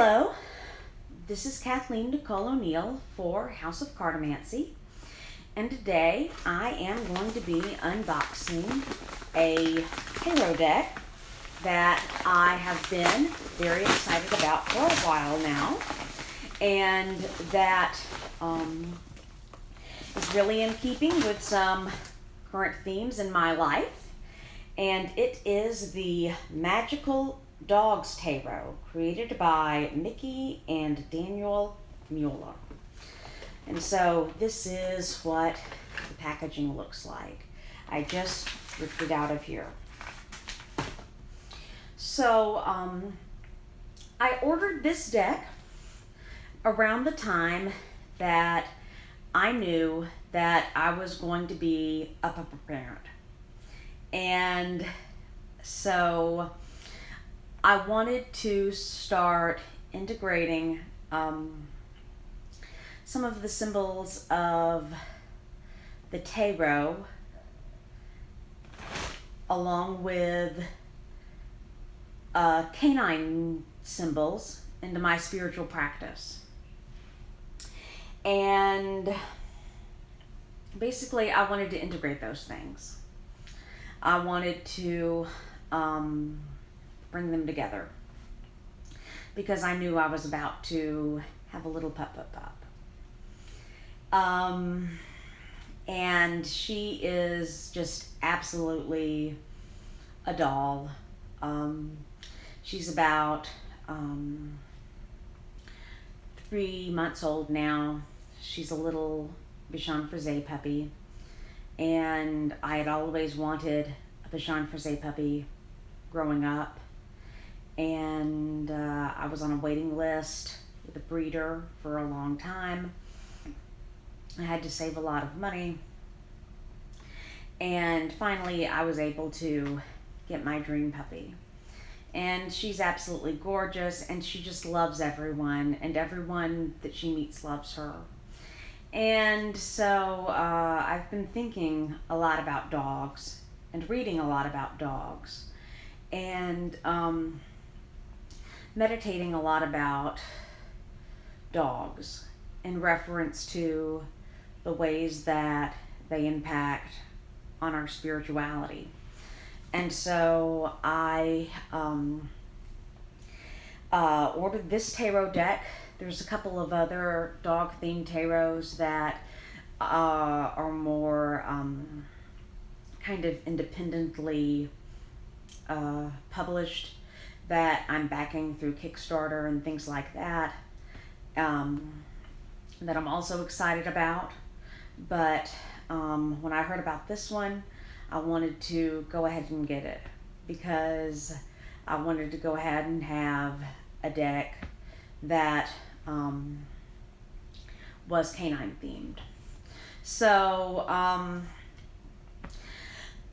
Hello, this is Kathleen Nicole O'Neill for House of Cartomancy, and today I am going to be unboxing a tarot deck that I have been very excited about for a while now, and that is really in keeping with some current themes in my life, and it is the Magical Dogs Tarot, created by Mickey and Daniel Mueller. And so this is what the packaging looks like. I just ripped it out of here. So I ordered this deck around the time that I knew that I was going to be a puppy parent. And so I wanted to start integrating some of the symbols of the tarot along with canine symbols into my spiritual practice. And basically I wanted to integrate those things. I wanted to bring them together because I knew I was about to have a little pup. And she is just absolutely a doll. She's about 3 months old now. She's a little Bichon Frise puppy, and I had always wanted a Bichon Frise puppy growing up, and I was on a waiting list with a breeder for a long time. I had to save a lot of money, and finally I was able to get my dream puppy. And she's absolutely gorgeous, and she just loves everyone, and everyone that she meets loves her. And so I've been thinking a lot about dogs and reading a lot about dogs, and meditating a lot about dogs in reference to the ways that they impact on our spirituality. And so I ordered this tarot deck. There's a couple of other dog themed tarots that are more kind of independently published, that I'm backing through Kickstarter and things like that, that I'm also excited about. But when I heard about this one, I wanted to go ahead and get it because I wanted to go ahead and have a deck that was canine themed. So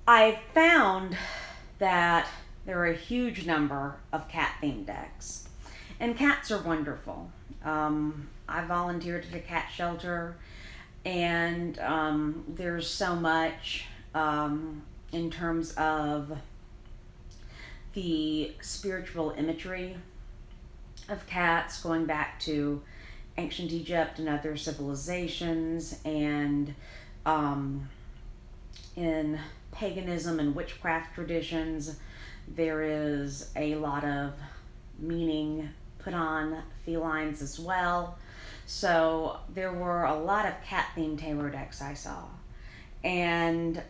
I found that there are a huge number of cat themed decks, and cats are wonderful. I volunteered at a cat shelter, and there's so much in terms of the spiritual imagery of cats going back to ancient Egypt and other civilizations, and in paganism and witchcraft traditions there is a lot of meaning put on felines as well. So there were a lot of cat themed tarot decks I saw, and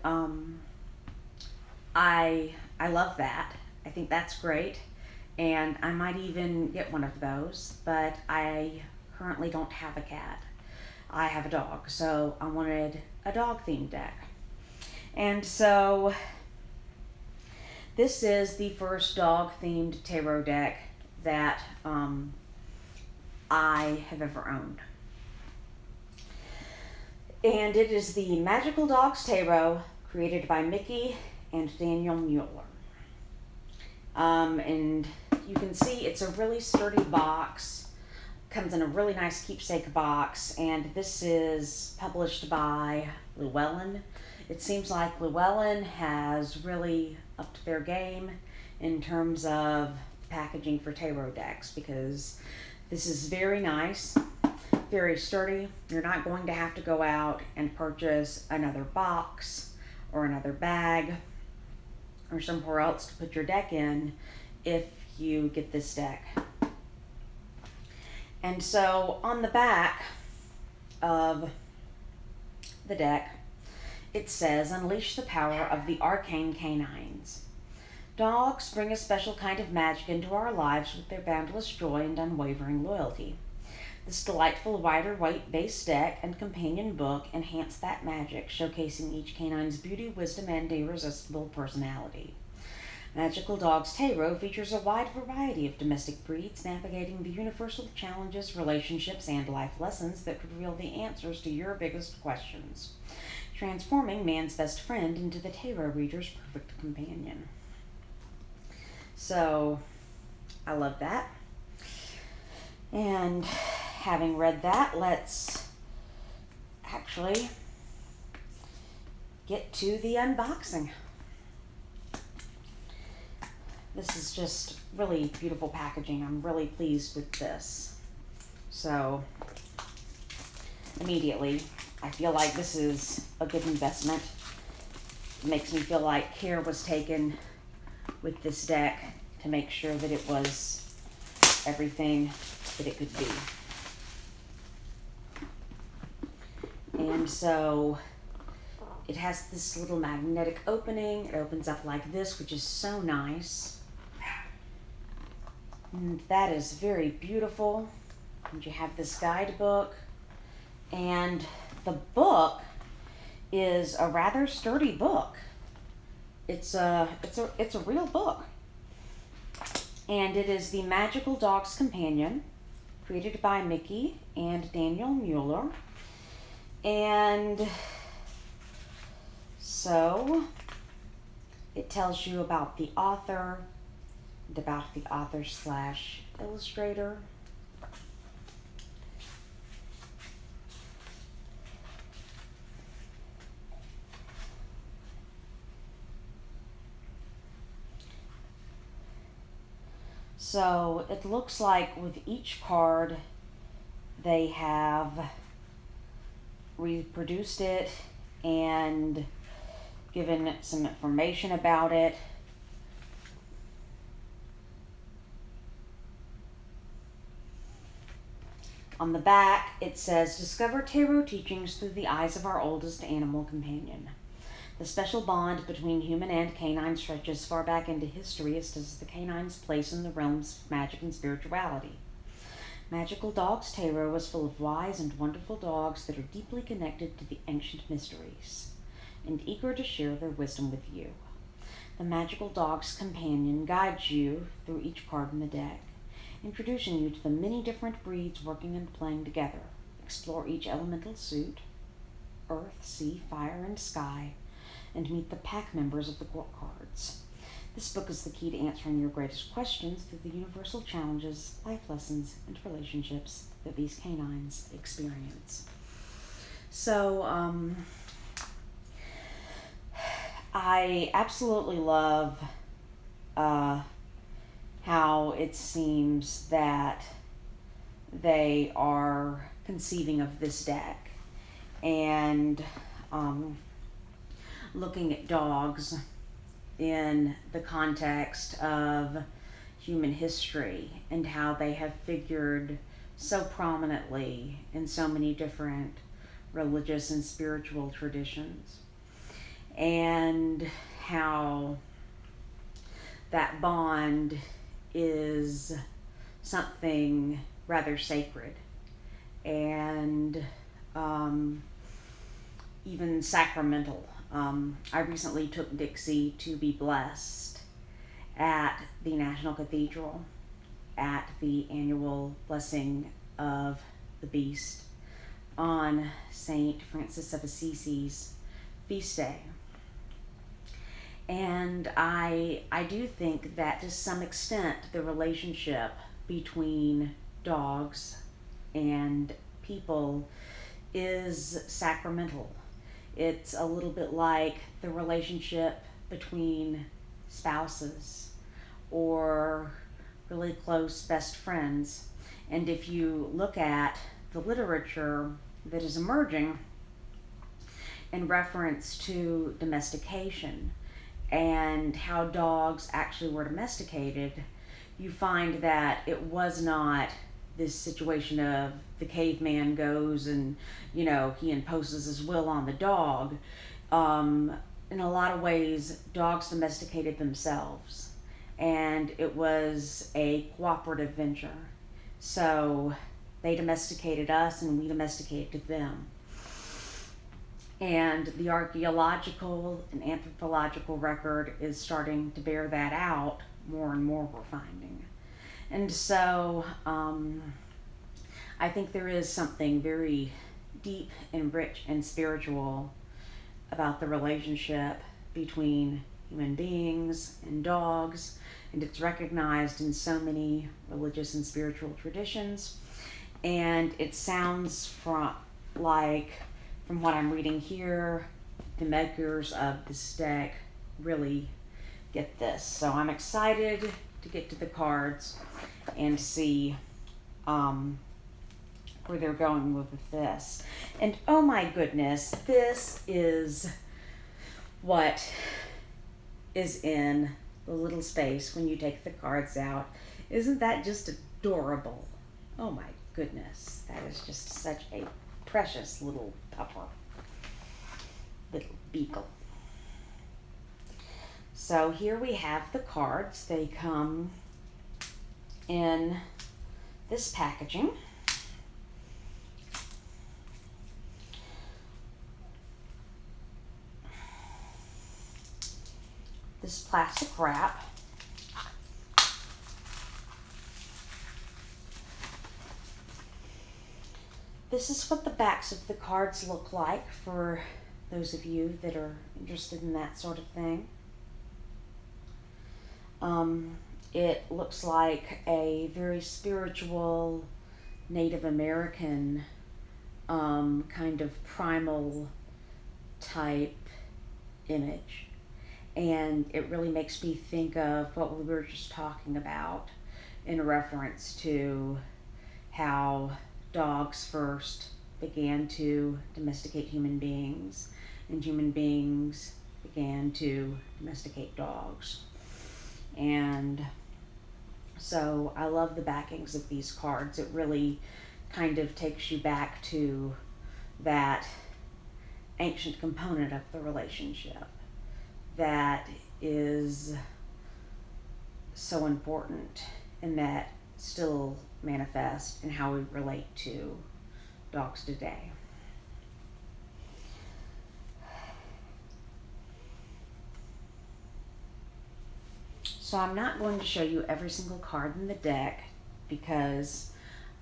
I love that. I think that's great, and I might even get one of those, but I currently don't have a cat. I have a dog, so I wanted a dog themed deck. And so this is the first dog themed tarot deck that I have ever owned. And it is the Magical Dogs Tarot, created by Mickey and Daniel Mueller. And you can see it's a really sturdy box. Comes in a really nice keepsake box, and this is published by Llewellyn. It seems like Llewellyn has really upped their game in terms of packaging for tarot decks, because this is very nice, very sturdy. You're not going to have to go out and purchase another box or another bag or somewhere else to put your deck in if you get this deck. And so on the back of the deck, it says, "Unleash the power of the arcane canines. Dogs bring a special kind of magic into our lives with their boundless joy and unwavering loyalty. This delightful wider-weight base deck and companion book enhance that magic, showcasing each canine's beauty, wisdom, and irresistible personality. Magical Dogs Tarot features a wide variety of domestic breeds, navigating the universal challenges, relationships, and life lessons that reveal the answers to your biggest questions, transforming man's best friend into the tarot reader's perfect companion." So, I love that. And having read that, let's actually get to the unboxing. This is just really beautiful packaging. I'm really pleased with this. So, immediately, I feel like this is a good investment. It makes me feel like care was taken with this deck to make sure that it was everything that it could be. And so it has this little magnetic opening. It opens up like this, which is so nice. And that is very beautiful. And you have this guidebook, and the book is a rather sturdy book. It's a real book, and it is the Magical Dogs Companion, created by Mickey and Daniel Mueller. And so it tells you about the author and about the author/illustrator. So it looks like with each card they have reproduced it and given some information about it. On the back it says, "Discover tarot teachings through the eyes of our oldest animal companion. The special bond between human and canine stretches far back into history, as does the canine's place in the realms of magic and spirituality. Magical Dogs Tarot is full of wise and wonderful dogs that are deeply connected to the ancient mysteries and eager to share their wisdom with you. The Magical Dogs Companion guides you through each card in the deck, introducing you to the many different breeds working and playing together. Explore each elemental suit, earth, sea, fire, and sky, and meet the pack members of the court cards. This book is the key to answering your greatest questions through the universal challenges, life lessons, and relationships that these canines experience." So, I absolutely love how it seems that they are conceiving of this deck and looking at dogs in the context of human history and how they have figured so prominently in so many different religious and spiritual traditions, and how that bond is something rather sacred and even sacramental. I recently took Dixie to be blessed at the National Cathedral at the annual blessing of the Beast on St. Francis of Assisi's feast day. And I do think that to some extent the relationship between dogs and people is sacramental. It's a little bit like the relationship between spouses or really close best friends. And if you look at the literature that is emerging in reference to domestication and how dogs actually were domesticated, you find that it was not this situation of the caveman goes and, he imposes his will on the dog. In a lot of ways, dogs domesticated themselves, and it was a cooperative venture. So they domesticated us and we domesticated them. And the archaeological and anthropological record is starting to bear that out more and more, we're finding. And so I think there is something very deep and rich and spiritual about the relationship between human beings and dogs, and it's recognized in so many religious and spiritual traditions. And it sounds from what I'm reading here, the makers of this deck really get this. So I'm excited to get to the cards and see where they're going with this. And oh my goodness, this is what is in the little space when you take the cards out. Isn't that just adorable? Oh my goodness, that is just such a precious little pupper, little beagle. So here we have the cards. They come in this packaging. This plastic wrap. This is what the backs of the cards look like for those of you that are interested in that sort of thing. It looks like a very spiritual Native American kind of primal type image. And it really makes me think of what we were just talking about in reference to how dogs first began to domesticate human beings, and human beings began to domesticate dogs. And so I love the backings of these cards. It really kind of takes you back to that ancient component of the relationship that is so important and that still manifest in how we relate to dogs today. So I'm not going to show you every single card in the deck because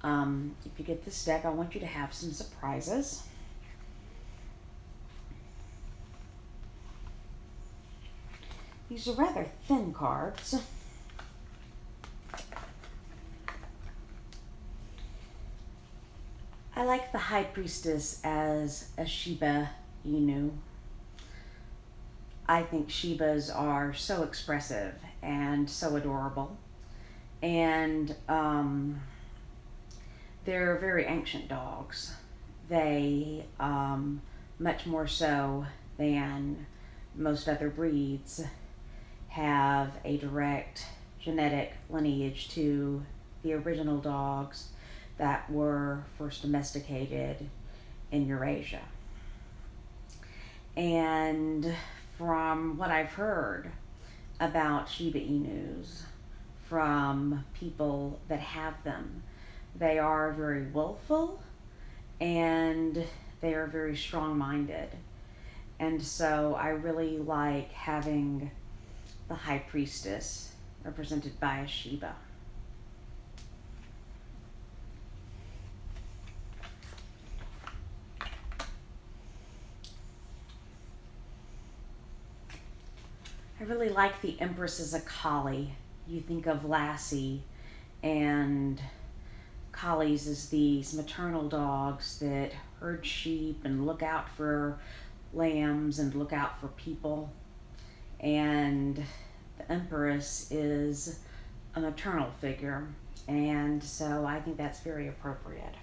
if you get this deck, I want you to have some surprises. These are rather thin cards. I like the High Priestess as a Shiba Inu. I think Shibas are so expressive and so adorable. And they're very ancient dogs. They, much more so than most other breeds, have a direct genetic lineage to the original dogs that were first domesticated in Eurasia. And from what I've heard about Shiba Inus from people that have them, they are very willful and they are very strong-minded. And so I really like having the High Priestess represented by a Shiba. I really like the Empress as a collie. You think of Lassie, and collies as these maternal dogs that herd sheep and look out for lambs and look out for people. And the Empress is a maternal figure, and so I think that's very appropriate.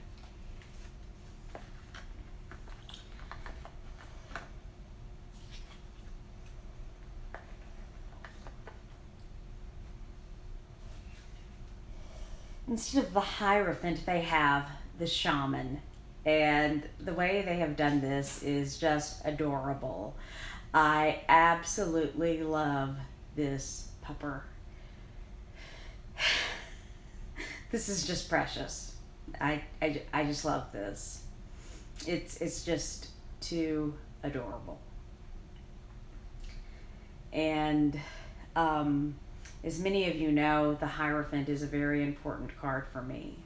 Instead of the Hierophant, they have the Shaman. And the way they have done this is just adorable. I absolutely love this pupper. This is just precious. I just love this. It's just too adorable. And as many of you know, the Hierophant is a very important card for me.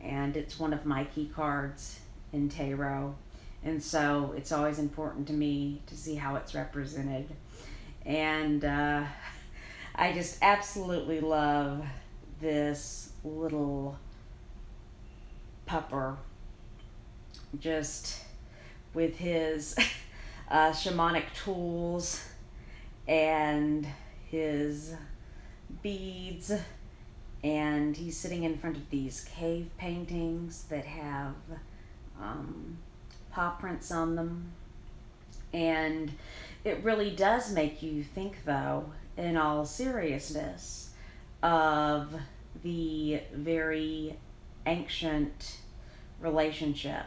And it's one of my key cards in tarot. And so it's always important to me to see how it's represented. And I just absolutely love this little pupper, just with his shamanic tools and his beads, and he's sitting in front of these cave paintings that have paw prints on them. And it really does make you think, though, in all seriousness, of the very ancient relationship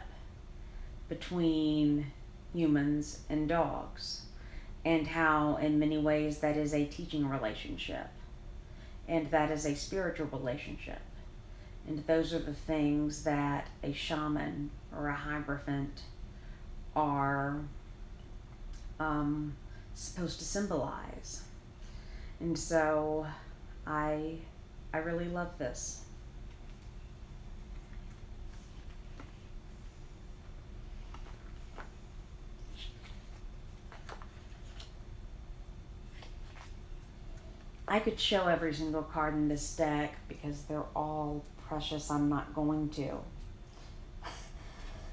between humans and dogs, and how in many ways that is a teaching relationship, and that is a spiritual relationship. And those are the things that a shaman or a hierophant are supposed to symbolize. And so I really love this. I could show every single card in this deck because they're all precious. I'm not going to.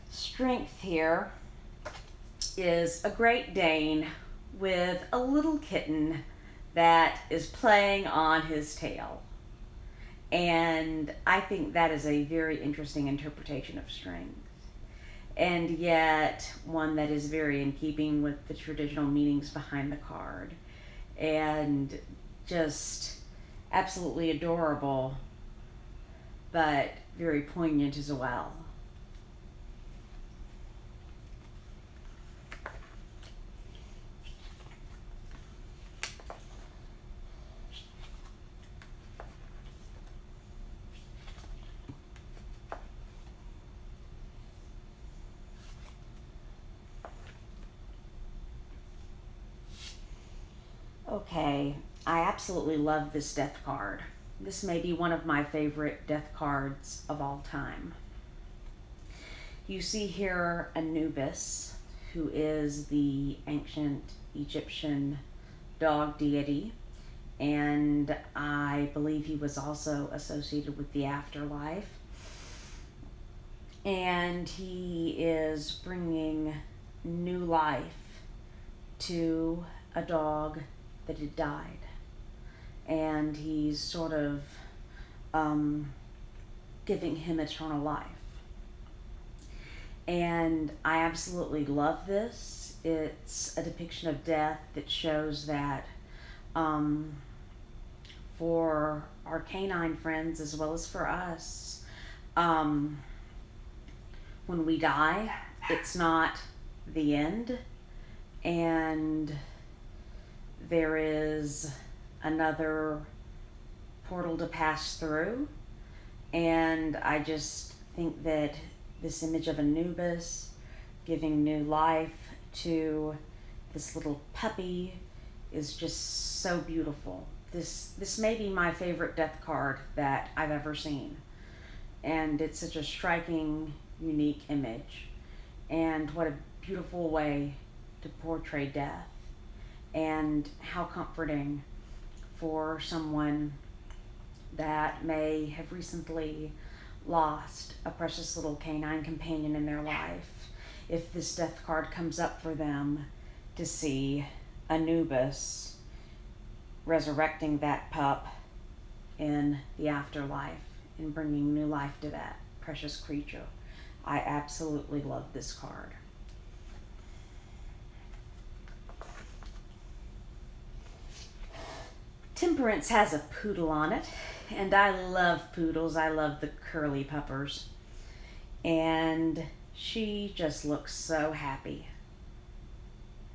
Strength here is a Great Dane with a little kitten that is playing on his tail. And I think that is a very interesting interpretation of strength. And yet one that is very in keeping with the traditional meanings behind the card. And just absolutely adorable, but very poignant as well. Okay, I absolutely love this death card. This may be one of my favorite death cards of all time. You see here Anubis, who is the ancient Egyptian dog deity, and I believe he was also associated with the afterlife. And he is bringing new life to a dog that had died. And he's sort of giving him eternal life. And I absolutely love this. It's a depiction of death that shows that for our canine friends as well as for us, when we die, it's not the end, and there is another portal to pass through. And I just think that this image of Anubis giving new life to this little puppy is just so beautiful. This may be my favorite death card that I've ever seen. And it's such a striking, unique image. And what a beautiful way to portray death. And how comforting for someone that may have recently lost a precious little canine companion in their life, if this death card comes up for them, to see Anubis resurrecting that pup in the afterlife and bringing new life to that precious creature. I absolutely love this card. Temperance has a poodle on it, and I love poodles. I love the curly puppers. And she just looks so happy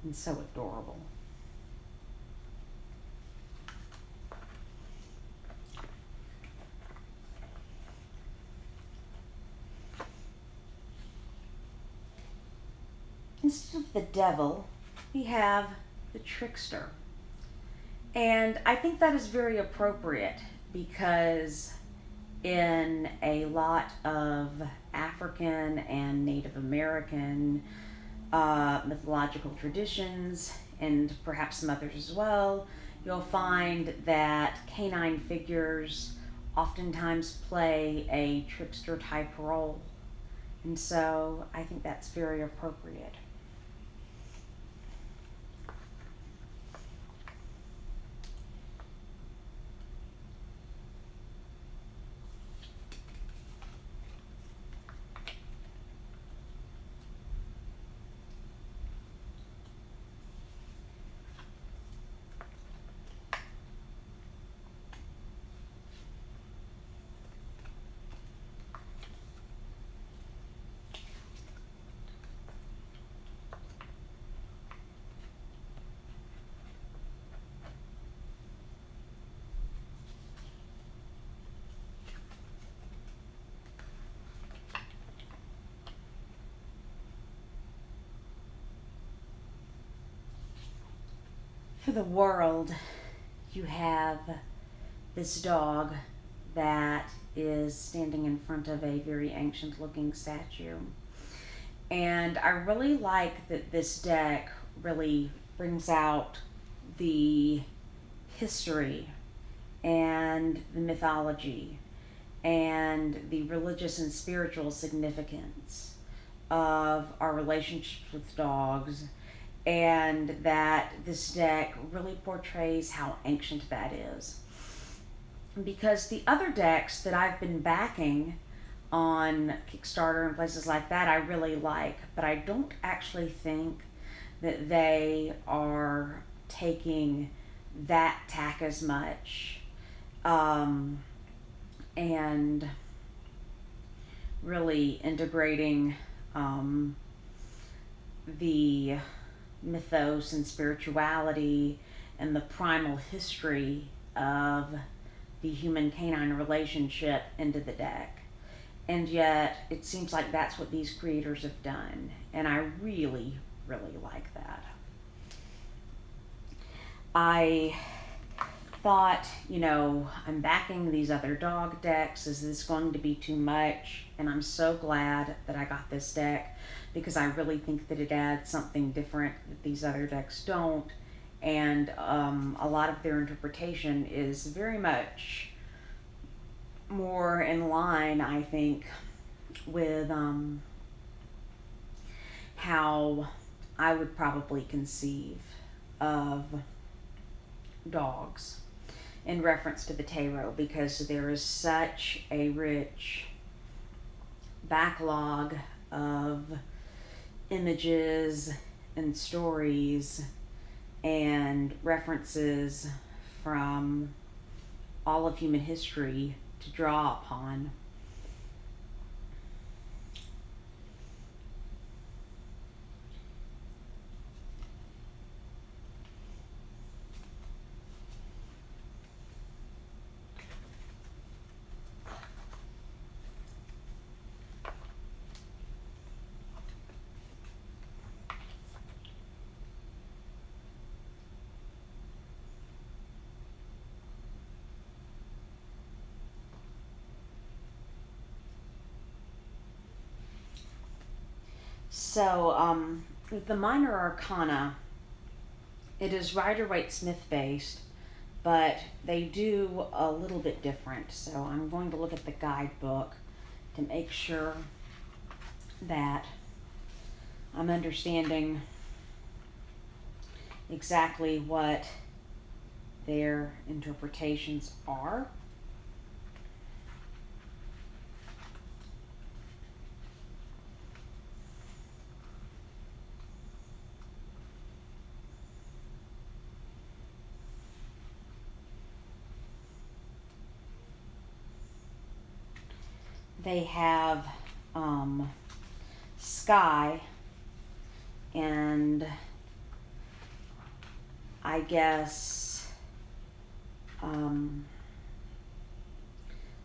and so adorable. Instead of the devil, we have the trickster. And I think that is very appropriate because in a lot of African and Native American mythological traditions, and perhaps some others as well, you'll find that canine figures oftentimes play a trickster type role. And so I think that's very appropriate. For the world, you have this dog that is standing in front of a very ancient looking statue. And I really like that this deck really brings out the history and the mythology and the religious and spiritual significance of our relationships with dogs, and that this deck really portrays how ancient that is. Because the other decks that I've been backing on Kickstarter and places like that, I really like, but I don't actually think that they are taking that tack as much, and really integrating the mythos and spirituality and the primal history of the human canine relationship into the deck. And yet, it seems like that's what these creators have done, and I really, really like that. I thought, I'm backing these other dog decks. Is this going to be too much? And I'm so glad that I got this deck because I really think that it adds something different that these other decks don't. And a lot of their interpretation is very much more in line, I think, with how I would probably conceive of dogs in reference to the tarot, because there is such a rich backlog of images and stories and references from all of human history to draw upon. So, with the Minor Arcana, it is Rider-Waite-Smith based, but they do a little bit different. So I'm going to look at the guidebook to make sure that I'm understanding exactly what their interpretations are. they have Sky, and I guess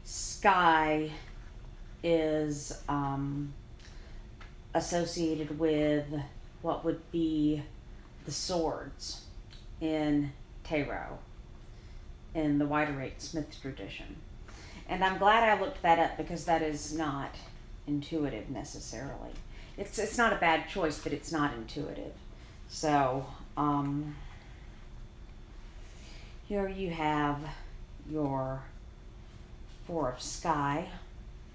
Sky is associated with what would be the swords in tarot in the Rider-Waite-Smith tradition. And I'm glad I looked that up because that is not intuitive necessarily. It's not a bad choice, but it's not intuitive. So here you have your Four of Sky,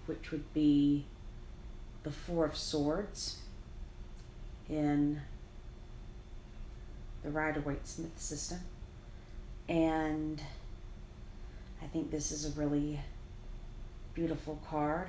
which would be the Four of Swords in the Rider-Waite-Smith system. And I think this is a really beautiful card.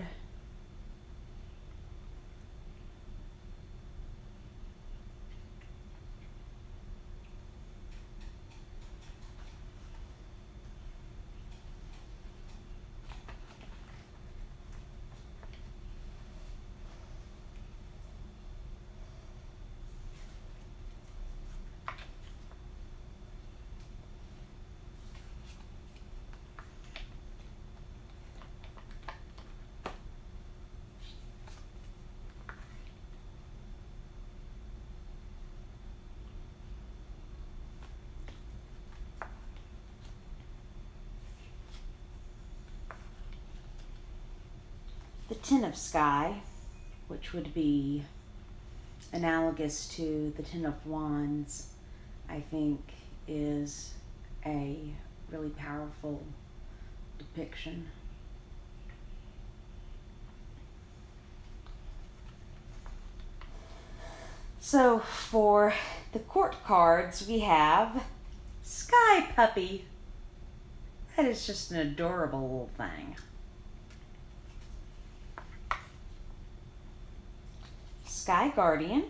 The Ten of Sky, which would be analogous to the Ten of Wands, I think is a really powerful depiction. So for the court cards, we have Sky Puppy. That is just an adorable little thing. Sky Guardian.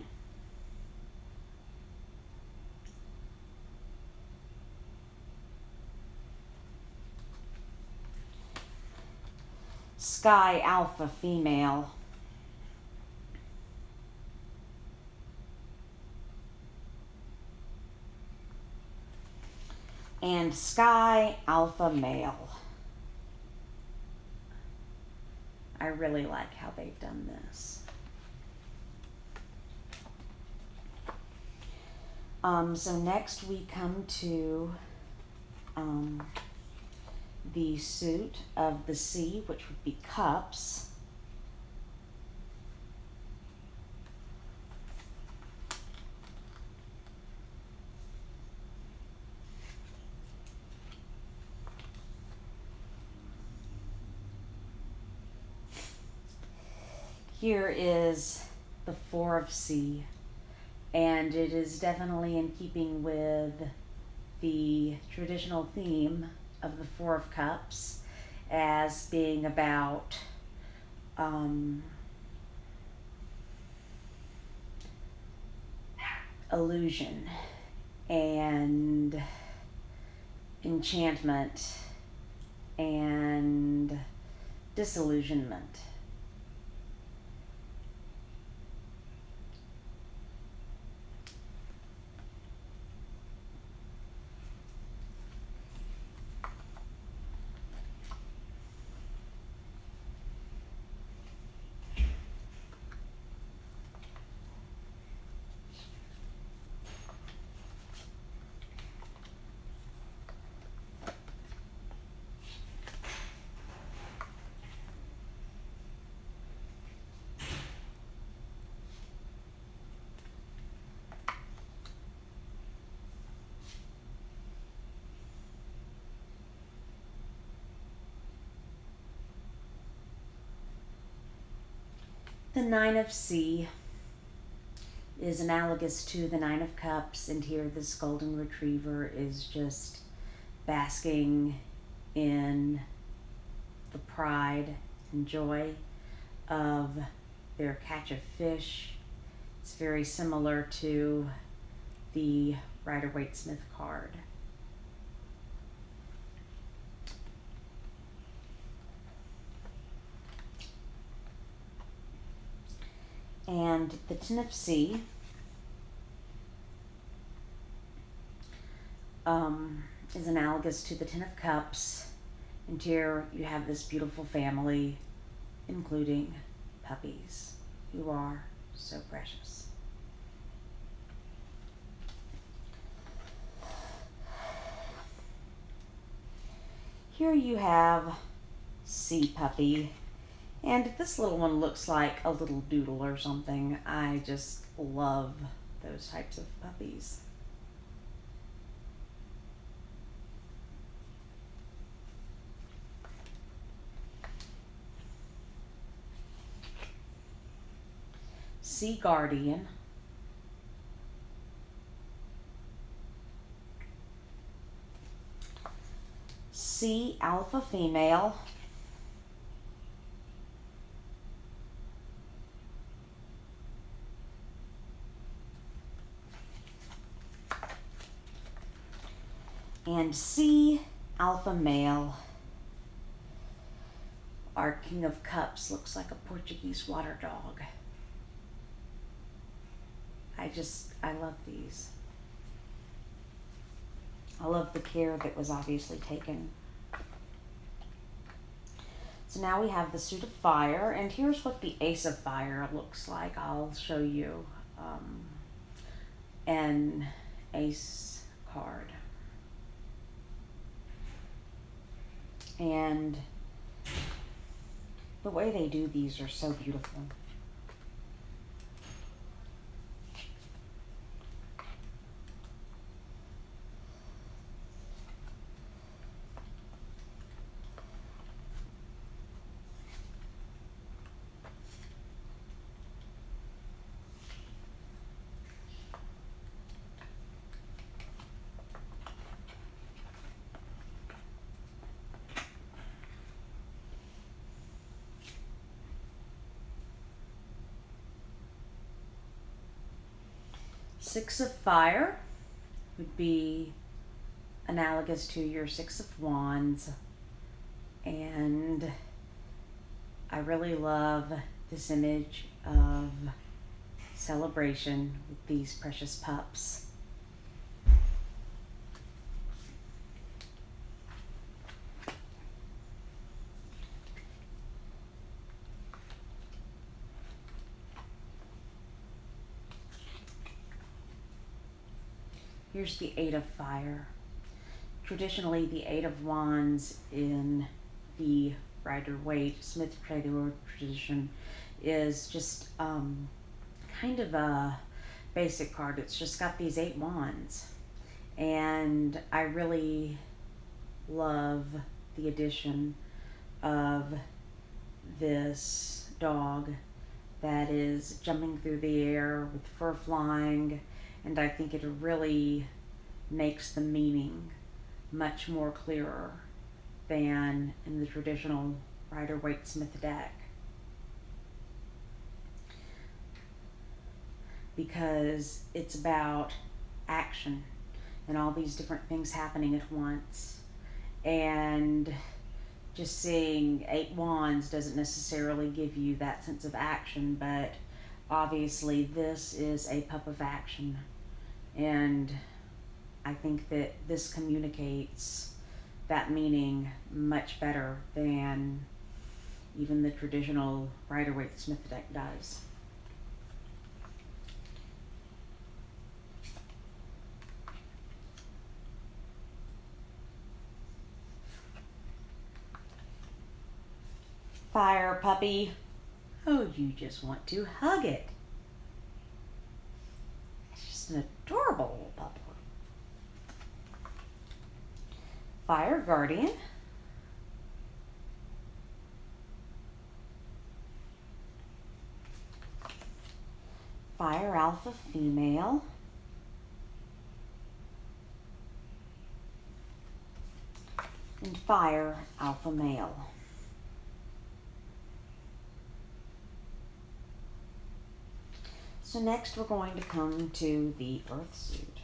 Sky Alpha Female. And Sky Alpha Male. I really like how they've done this. So next we come to the suit of the sea, which would be Cups. Here is the Four of Sea, and it is definitely in keeping with the traditional theme of the Four of Cups as being about illusion and enchantment and disillusionment. The Nine of Sea is analogous to the Nine of Cups, and here this golden retriever is just basking in the pride and joy of their catch of fish. It's very similar to the Rider-Waite-Smith card. And the Tin of Sea is analogous to the Ten of Cups. And here you have this beautiful family, including puppies, who are so precious. Here you have Sea Puppy, and this little one looks like a little doodle or something. I just love those types of puppies. Sea Guardian. Sea Alpha Female. And Sea Alpha Male. Our King of Cups looks like a Portuguese water dog. I love these. I love the care that was obviously taken. So now we have the Suit of Fire, and here's what the Ace of Fire looks like. I'll show you an Ace card. And the way they do these are so beautiful. Six of Fire would be analogous to your Six of Wands, and I really love this image of celebration with these precious pups. Here's the Eight of Fire. Traditionally, the Eight of Wands in the Rider-Waite-Smith tradition is just kind of a basic card. It's just got these 8 wands. And I really love the addition of this dog that is jumping through the air with fur flying, and I think it really makes the meaning much more clearer than in the traditional Rider-Waite-Smith deck. Because it's about action and all these different things happening at once. And just seeing 8 wands doesn't necessarily give you that sense of action, but obviously this is a pup of action. And I think that this communicates that meaning much better than even the traditional Rider-Waite-Smith deck does. Fire Puppy. Oh, you just want to hug it. It's just an adorable little puppy. Fire Guardian. Fire Alpha Female. And Fire Alpha Male. So next we're going to come to the Earth suit.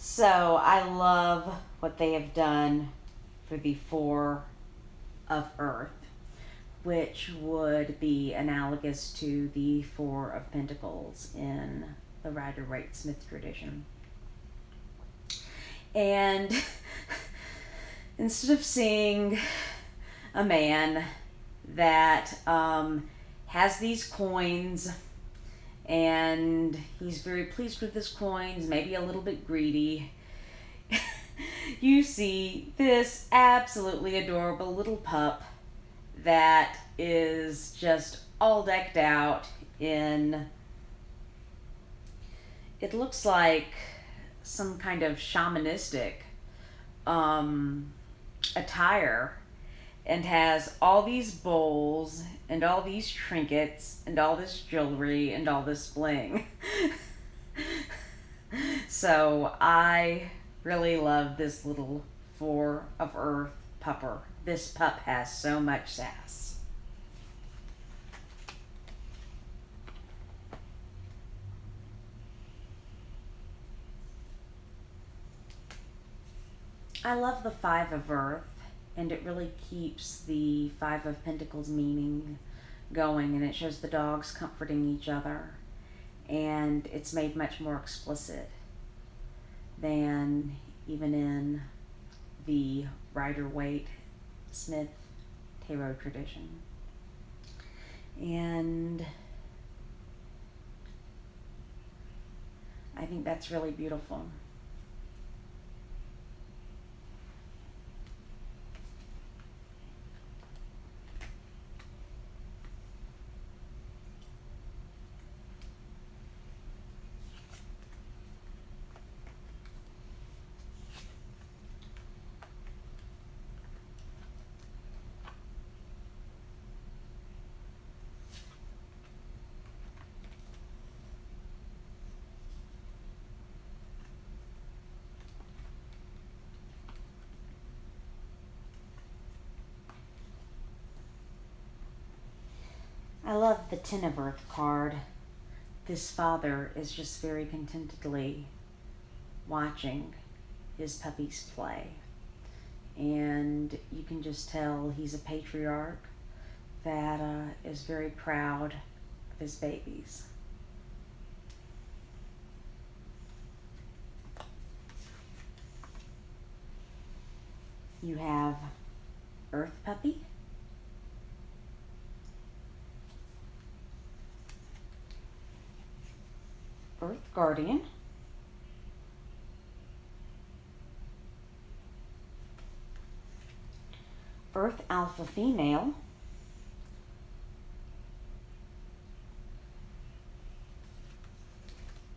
So I love what they have done for the Four of Earth, which would be analogous to the Four of Pentacles in the Rider-Waite-Smith tradition. And instead of seeing a man that has these coins and he's very pleased with his coins, maybe a little bit greedy, you see this absolutely adorable little pup that is just all decked out in, it looks like some kind of shamanistic attire, and has all these bowls and all these trinkets and all this jewelry and all this bling. So I really love this little Four of Earth pupper. This pup has so much sass. I love the Five of Earth, and it really keeps the Five of Pentacles meaning going, and it shows the dogs comforting each other, and it's made much more explicit than even in the Rider-Waite-Smith tarot tradition. And I think that's really beautiful. I love the Ten of Earth card. This father is just very contentedly watching his puppies play. And you can just tell he's a patriarch that is very proud of his babies. You have Earth Puppy, Earth Guardian, Earth Alpha Female,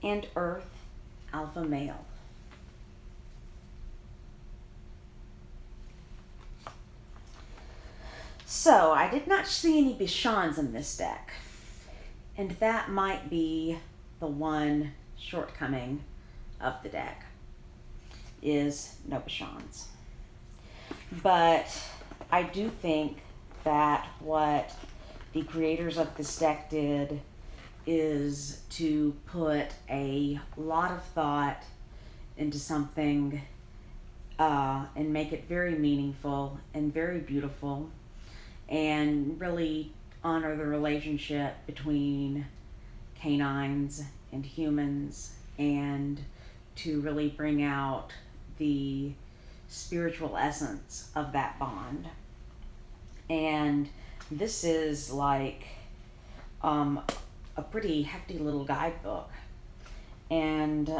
and Earth Alpha Male. So I did not see any Bichons in this deck, and that might be the one shortcoming of the deck, is no Bichons. But I do think that what the creators of this deck did is to put a lot of thought into something and make it very meaningful and very beautiful, and really honor the relationship between canines and humans, and to really bring out the spiritual essence of that bond. And this is like a pretty hefty little guidebook, and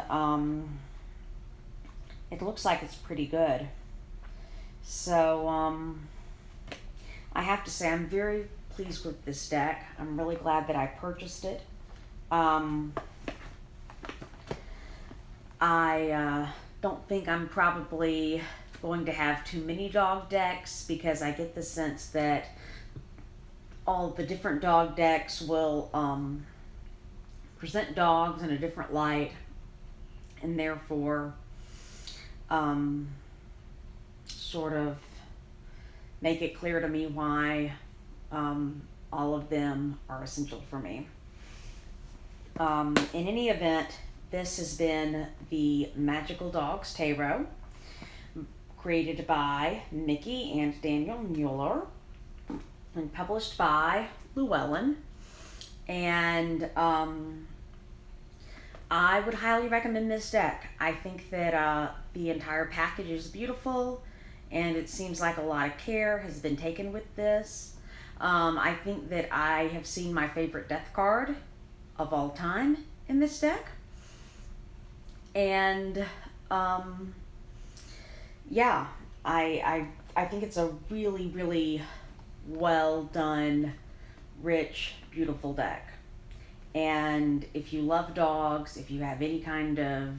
it looks like it's pretty good. So I have to say I'm very pleased with this deck. I'm really glad that I purchased it. I don't think I'm probably going to have too many dog decks, because I get the sense that all the different dog decks will present dogs in a different light, and therefore sort of make it clear to me why all of them are essential for me. In any event, This has been the Magical Dogs Tarot, created by Mickey and Daniel Mueller, and published by Llewellyn. And I would highly recommend this deck. I think that the entire package is beautiful, and it seems like a lot of care has been taken with this. I think that I have seen my favorite death card of all time in this deck. And yeah, I think it's a really, really well done, rich, beautiful deck. And if you love dogs, if you have any kind of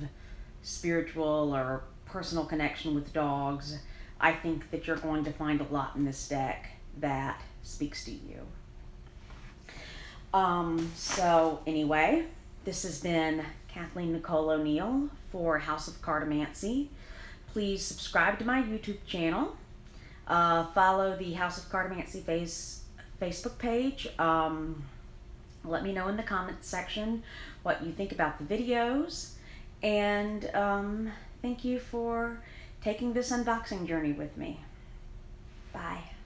spiritual or personal connection with dogs, I think that you're going to find a lot in this deck that speaks to you. So anyway, this has been Kathleen Nicole O'Neill for House of Cartomancy. Please subscribe to my YouTube channel. Follow the House of Cartomancy Facebook page. Let me know in the comments section what you think about the videos. And thank you for taking this unboxing journey with me. Bye.